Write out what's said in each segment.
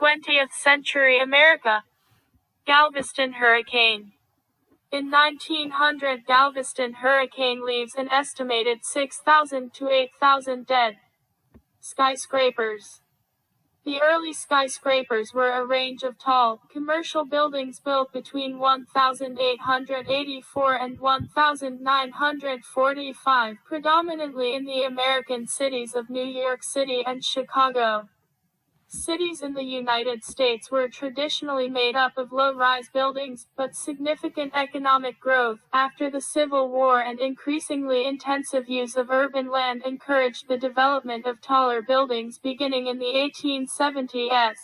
20th century America. Galveston Hurricane. In 1900, Galveston Hurricane leaves an estimated 6,000 to 8,000 dead. Skyscrapers. The early skyscrapers were a range of tall, commercial buildings built between 1884 and 1945, predominantly in the American cities of New York City and Chicago. Cities in the United States were traditionally made up of low-rise buildings, but significant economic growth after the Civil War and increasingly intensive use of urban land encouraged the development of taller buildings beginning in the 1870s.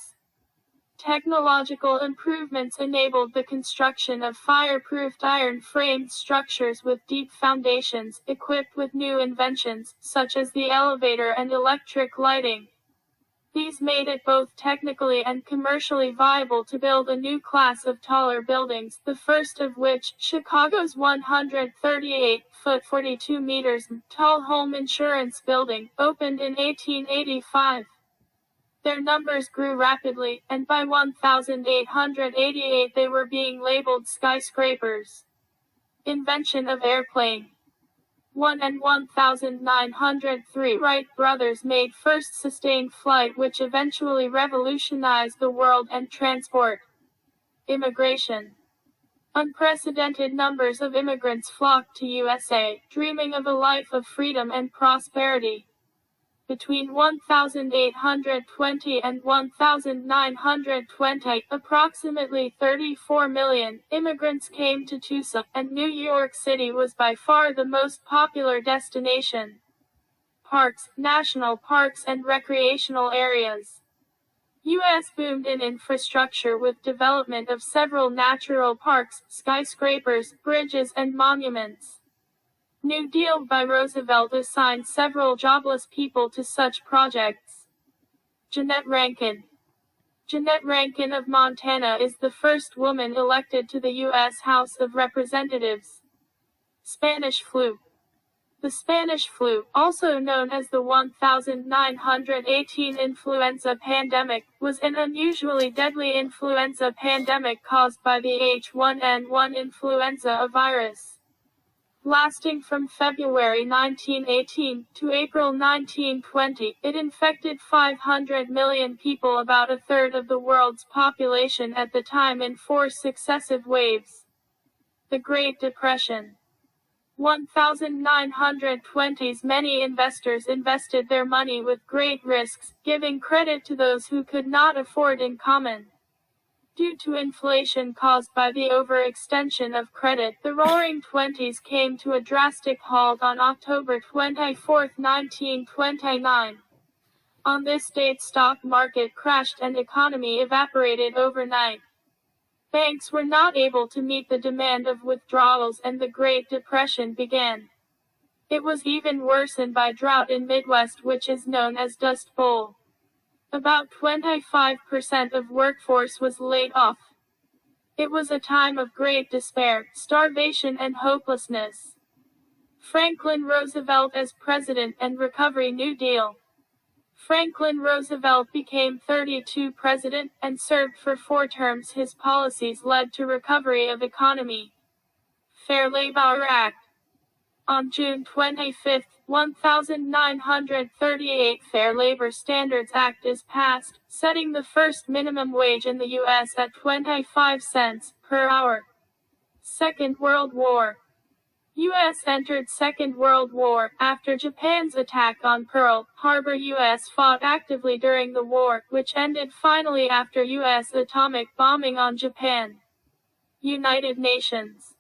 Technological improvements enabled the construction of fireproofed iron-framed structures with deep foundations, equipped with new inventions, such as the elevator and electric lighting. These made it both technically and commercially viable to build a new class of taller buildings, the first of which, Chicago's 138-foot 42 meters tall Home Insurance Building, opened in 1885. Their numbers grew rapidly, and by 1888 they were being labeled skyscrapers. Invention of Airplane. 1903 Wright brothers made first sustained flight which eventually revolutionized the world and transport. Immigration. Unprecedented numbers of immigrants flocked to USA, dreaming of a life of freedom and prosperity. Between 1820 and 1920, approximately 34 million immigrants came to Tucson, and New York City was by far the most popular destination. Parks, national parks and recreational areas. U.S. boomed in infrastructure with development of several natural parks, skyscrapers, bridges and monuments. New Deal by Roosevelt assigned several jobless people to such projects. Jeannette Rankin. Jeannette Rankin of Montana is the first woman elected to the U.S. House of Representatives. Spanish flu. The Spanish flu, also known as the 1918 Influenza Pandemic, was an unusually deadly influenza pandemic caused by the H1N1 influenza virus. Lasting from February 1918 to April 1920, it infected 500 million people, about a third of the world's population at the time, in 4 successive waves. The Great Depression. 1920s many investors invested their money with great risks, giving credit to those who could not afford in common. Due to inflation caused by the overextension of credit, the Roaring Twenties came to a drastic halt on October 24, 1929. On this date, stock market crashed and economy evaporated overnight. Banks were not able to meet the demand of withdrawals and the Great Depression began. It was even worsened by drought in Midwest, which is known as Dust Bowl. About 25% of workforce was laid off. It was a time of great despair, starvation and hopelessness. Franklin Roosevelt as President and Recovery New Deal. Franklin Roosevelt became 32 president and served for 4 terms. His policies led to recovery of economy. Fair Labor Act. On June 25, 1938, Fair Labor Standards Act is passed, setting the first minimum wage in the U.S. at 25 cents per hour. Second World War. U.S. entered Second World War. After Japan's attack on Pearl Harbor, U.S. fought actively during the war, which ended finally after U.S. atomic bombing on Japan. United Nations.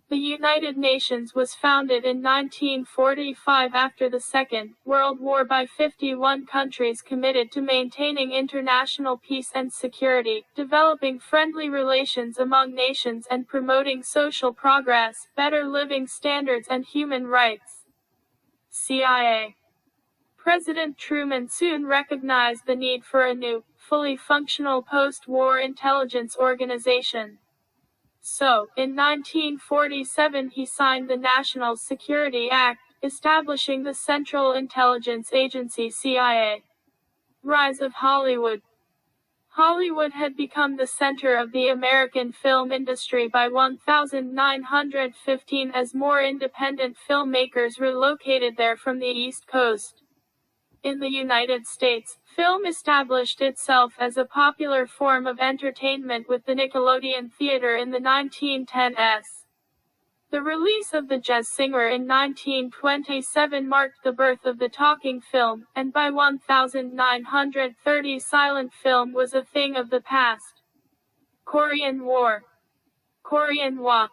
The United Nations was founded in 1945 after the Second World War by 51 countries committed to maintaining international peace and security, developing friendly relations among nations and promoting social progress, better living standards and human rights. CIA. President Truman soon recognized the need for a new, fully functional post-war intelligence organization. So, in 1947 he signed the National Security Act, establishing the Central Intelligence Agency CIA. Rise of Hollywood. Hollywood had become the center of the American film industry by 1915 as more independent filmmakers relocated there from the East Coast. In the United States, film established itself as a popular form of entertainment with the Nickelodeon Theater in the 1910s. The release of The Jazz Singer in 1927 marked the birth of the talking film, and by 1930 silent film was a thing of the past. Korean War. Korean War.